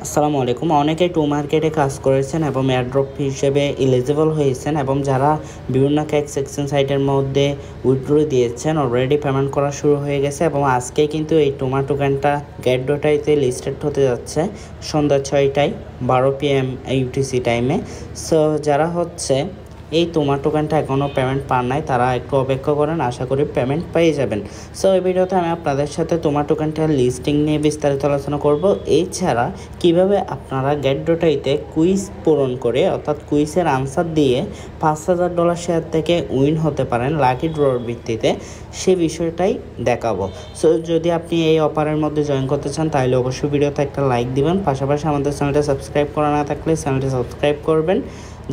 আসসালামু আলাইকুম। অনেকেই টু মার্কেটে কাজ করেছেন এবং এয়ারড্রপ হিসেবে এলিজিবল হয়েছেন এবং যারা বিভিন্ন ক্যাশ সেকশন সাইটের মধ্যে উইথড্র দিয়েছেন অলরেডি পেমেন্ট করা শুরু হয়ে গেছে এবং আজকে কিন্তু এই টোমা টোকেনটা গেট.আইতে লিস্টেড হতে যাচ্ছে সন্ধ্যা 6টায় 12 PM ইউটিসি টাইমে। সো যারা এই টোমা টোকেনটা এখনও পেমেন্ট পান নাই তারা একটু অপেক্ষা করেন, আশা করি পেমেন্ট পেয়ে যাবেন। সো এই ভিডিওতে আমি আপনাদের সাথে টোমা টোকেনটার লিস্টিং নিয়ে বিস্তারিত আলোচনা করব। এছাড়া কিভাবে আপনারা গেট.আইতে কুইজ পূরণ করে অর্থাৎ কুইজের আনসার দিয়ে $5,000 শেয়ার থেকে উইন হতে পারেন লাকি ড্রর ভিত্তিতে, সে বিষয়টাই দেখাবো। সো যদি আপনি এই অফারের মধ্যে জয়েন করতে চান তাহলে অবশ্যই ভিডিওতে একটা লাইক দিবেন, পাশাপাশি আমাদের চ্যানেলটা সাবস্ক্রাইব করা না থাকলে চ্যানেলটি সাবস্ক্রাইব করবেন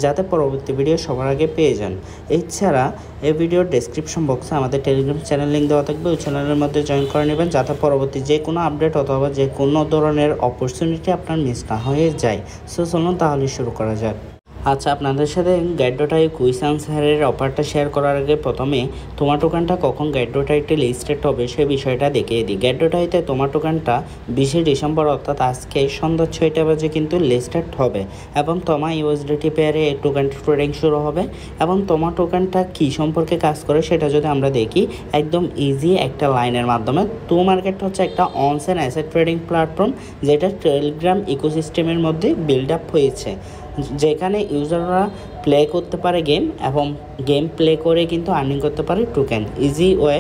যাতে পরবর্তী ভিডিও সবার আগে পেয়ে যান। এছাড়া এই ভিডিওর ডেসক্রিপশন বক্সে আমাদের টেলিগ্রাম চ্যানেল লিঙ্ক দেওয়া থাকবে, ওই চ্যানেলের মধ্যে জয়েন করে নেবেন যাতে পরবর্তী যে কোনো আপডেট অথবা যে কোনো ধরনের অপরচুনিটি আপনার মিস না হয়ে যায়। সো চলুন তাহলে শুরু করা যাক। আচ্ছা, আপনাদের সাথে গেট.আই কুইজ আনসারের অফারটা শেয়ার করার আগে প্রথমে তোমার টোকেনটা কখন গেট.আইতে লিস্টেড হবে সে বিষয়টা দেখিয়ে দিই। গেট.আইতে তোমার টোকেনটা 20 ডিসেম্বর অর্থাৎ আজকে সন্ধ্যা 6টা বাজে কিন্তু লিস্টেড হবে এবং তোমার ইউএসডিটি পেয়ারে এই টোকেনটা ট্রেডিং শুরু হবে। এবং তোমার টোকেনটা কী সম্পর্কে কাজ করে সেটা যদি আমরা দেখি, একদম ইজি একটা লাইনের মাধ্যমে। টু মার্কেট হচ্ছে একটা অনচেন অ্যাসেট ট্রেডিং প্ল্যাটফর্ম যেটা টেলিগ্রাম ইকোসিস্টেমের মধ্যে বিল্ড আপ হয়েছে, যেখানে ইউজাররা প্লে করতে পারে গেম এবং গেম প্লে করে কিন্তু আর্নিং করতে পারে টোকেন ইজি ওয়ে।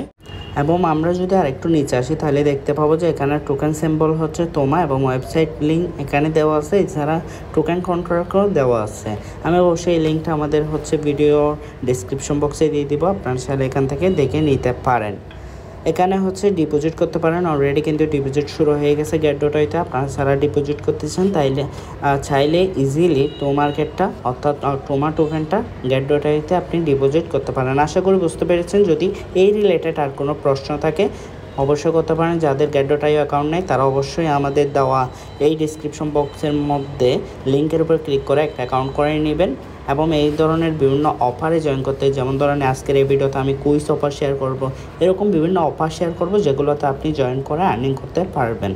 এবং আমরা যদি আরেকটু নিচে আসি তাহলে দেখতে পাবো যে এখানে টোকেন সিম্বল হচ্ছে তোমা এবং ওয়েবসাইট লিঙ্ক এখানে দেওয়া আছে, এছাড়া টোকেন কন্ট্রাক্টও দেওয়া আছে। আমি অবশ্যই এই লিঙ্কটা আমাদের ভিডিও ডিসক্রিপশন বক্সে দিয়ে দিব, আপনারা চাইলে এখান থেকে দেখে নিতে পারেন। এখানে ডিপোজিট করতে পারেন, অলরেডি কিন্তু ডিপোজিট শুরু হয়ে গেছে গেট.আইতে। আপনারা যারা ডিপোজিট করতে চান তাইলে চাইলে ইজিলি টো মার্কেটটা অর্থাৎ টোমা টোকেনটা গেট.আইতে আপনি ডিপোজিট করতে পারেন। আশা করি বুঝতে পেরেছেন। যদি এই রিলেটেড আর কোনো প্রশ্ন থাকে অবশ্যই করতে পারেন। যাদের গেট.আই অ্যাকাউন্ট নেই তারা অবশ্যই আমাদের দেওয়া এই ডিসক্রিপশন বক্সের মধ্যে লিঙ্কের উপর ক্লিক করে একটা অ্যাকাউন্ট করে নেবেন এবং এই ধরনের বিভিন্ন অফারে জয়েন করতে, যেমন ধরেন আজকের এই ভিডিওতে আমি কুইজ অফার শেয়ার করব, এরকম বিভিন্ন অফার শেয়ার করব যেগুলোতে আপনি জয়েন করে আর্নিং করতে পারবেন।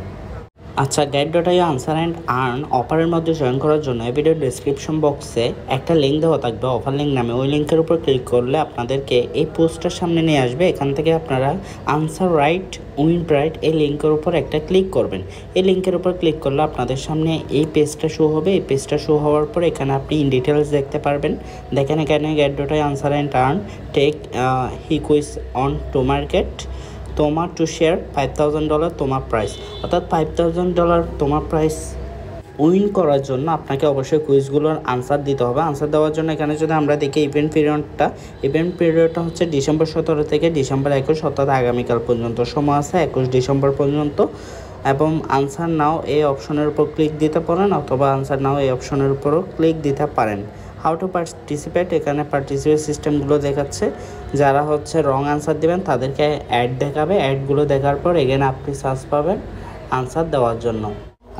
আচ্ছা, গেট.আই আনসার অ্যান্ড আর্ন অফারের মধ্যে জয়েন করার জন্য এই ভিডিওর ডেসক্রিপশন বক্সে একটা লিঙ্ক দেওয়া থাকবে অফার লিঙ্ক নামে। ওই লিঙ্কের উপর ক্লিক করলে আপনাদেরকে এই পোস্টটার সামনে নিয়ে আসবে। এখান থেকে আপনারা আনসার রাইট উইন ব্রাইট এই লিঙ্কের উপর একটা ক্লিক করবেন। এই লিঙ্কের উপর ক্লিক করলে আপনাদের সামনে এই পেজটা শো হবে। এই পেজটা শো হওয়ার পর এখানে আপনি ইন ডিটেলস দেখতে পারবেন। দেখেন এখানে গেট.আই answer and earn take the quiz on to market তোমার টু শেয়ার $5,000 তোমার প্রাইস, অর্থাৎ $5,000 তোমার প্রাইস উইন করার জন্য আপনাকে অবশ্যই কুইজগুলোর আনসার দিতে হবে। আনসার দেওয়ার জন্য এখানে যদি আমরা দেখি ইভেন্ট পিরিয়ডটা হচ্ছে ডিসেম্বর 17 থেকে ডিসেম্বর 21 অর্থাৎ আগামীকাল পর্যন্ত সময় আছে, 21 ডিসেম্বর পর্যন্ত। এবং আনসার নাও এই অপশনের উপর ক্লিক দিতে পারেন অথবা আনসার নাও এই অপশনের উপরও ক্লিক দিতে পারেন। হাউ টু পার্টিসিপেট, এখানে পার্টিসিপেট সিস্টেমগুলো দেখাচ্ছে। যারা রং আনসার দেবেন তাদেরকে অ্যাড দেখাবে, অ্যাডগুলো দেখার পর এখানে আপনি সার্চ পাবেন আনসার দেওয়ার জন্য।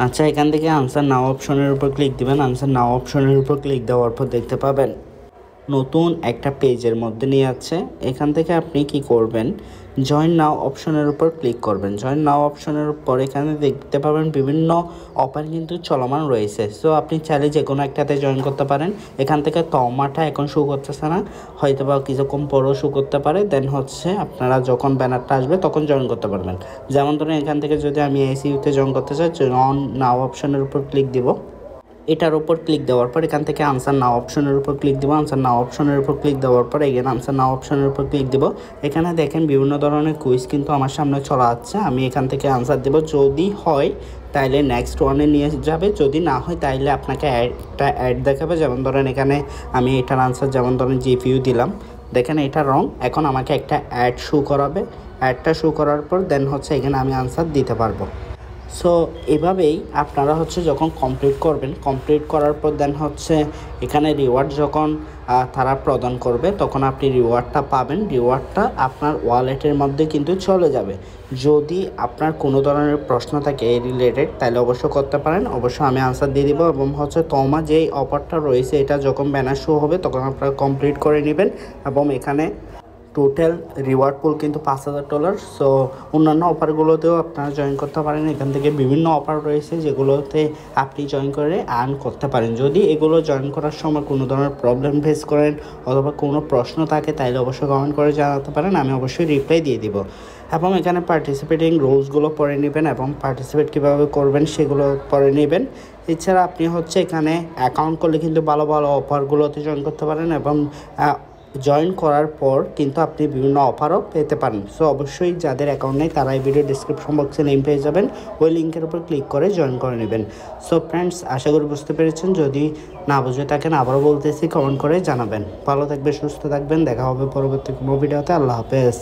আচ্ছা, এখান থেকে আনসার নাও অপশনের উপর ক্লিক দিবেন। আনসার নাও অপশনের উপর ক্লিক দেওয়ার পর দেখতে পাবেন নতুন একটা পেজের মধ্যে নিয়ে যাচ্ছে। এখান থেকে আপনি কি করবেন, জয়েন নাও অপশনের উপর ক্লিক করবেন। জয়েন নাও অপশনের উপর এখানে দেখতে পাবেন বিভিন্ন অফার কিন্তু চলমান রয়েছে। সো আপনি চাইলে যে কোনো একটাতে জয়েন করতে পারেন। এখান থেকে তমাটা এখন শো করতেছে না, হয়তো বা কিছুক্ষণ পরেও শো করতে পারে। দেন আপনারা যখন ব্যানারটা আসবে তখন জয়েন করতে পারবেন। যেমন ধরুন এখান থেকে যদি আমি এসইউতে জয়েন করতে চাই, অন নাও অপশনের উপর ক্লিক দিব। এটার উপর ক্লিক দেওয়ার পর এখান থেকে আনসার নাও অপশনের উপর ক্লিক দেবো। আনসার নাও অপশনের উপর ক্লিক দেওয়ার পর এখানে আনসার নাও অপশনের উপর ক্লিক দেবো। এখানে দেখেন বিভিন্ন ধরনের কুইজ কিন্তু আমার সামনে চলে আসছে। আমি এখান থেকে আনসার দেবো, যদি হয় তাইলে নেক্সট ওয়ানে নিয়ে যাবে, যদি না হয় তাইলে আপনাকে একটা অ্যাড দেখাবে। যেমন ধরেন এখানে আমি এটার আনসার যেমন ধরেন জিপিইউ দিলাম, দেখেন এটা রং, এখন আমাকে একটা অ্যাড শো করাবে। অ্যাডটা শো করার পর দেন এখানে আমি আনসার দিতে পারবো। সো এভাবেই আপনারা যখন কমপ্লিট করবেন, কমপ্লিট করার পর দেন এখানে রিওয়ার্ড যখন তারা প্রদান করবে তখন আপনি রিওয়ার্ডটা পাবেন। রিওয়ার্ডটা আপনার ওয়ালেটের মধ্যে কিন্তু চলে যাবে। যদি আপনার কোনো ধরনের প্রশ্ন থাকে এই রিলেটেড তাহলে অবশ্যই করতে পারেন, অবশ্যই আমি আনসার দিয়ে দিব। এবং তোমার যেই অফারটা রয়েছে এটা যখন ব্যানার শো হবে তখন আপনারা কমপ্লিট করে নেবেন এবং এখানে টোটাল রিওয়ার্ড পুল কিন্তু $5,000। সো অন্যান্য অফারগুলোতেও আপনারা জয়েন করতে পারেন। এখান থেকে বিভিন্ন অফার রয়েছে যেগুলোতে আপনি জয়েন করে আর্ন করতে পারেন। যদি এগুলো জয়েন করার সময় কোনো ধরনের প্রবলেম ফেস করেন অথবা কোনো প্রশ্ন থাকে তাহলে অবশ্যই কমেন্ট করে জানাতে পারেন, আমি অবশ্যই রিপ্লাই দিয়ে দিব। এবং এখানে পার্টিসিপেটিং রুলসগুলো পড়ে নেবেন এবং পার্টিসিপেট কীভাবে করবেন সেগুলো পড়ে নেবেন। এছাড়া আপনি অ্যাকাউন্ট করলে কিন্তু ভালো ভালো অফারগুলোতে জয়েন করতে পারেন এবং জয়েন করার পর কিন্তু আপনি বিভিন্ন অফারও পেতে পারেন। সো অবশ্যই যাদের অ্যাকাউন্ট নেই তারা এই ভিডিও ডিসক্রিপশন বক্সে লিঙ্ক পেয়ে যাবেন, ওই লিঙ্কের উপর ক্লিক করে জয়েন করে নেবেন। সো ফ্রেন্ডস, আশা করি বুঝতে পেরেছেন। যদি না বুঝে থাকেন আবারও বলতেছি, কমেন্ট করে জানাবেন। ভালো থাকবেন, সুস্থ থাকবেন, দেখা হবে পরবর্তী কোনো ভিডিওতে। আল্লাহ হাফেজ।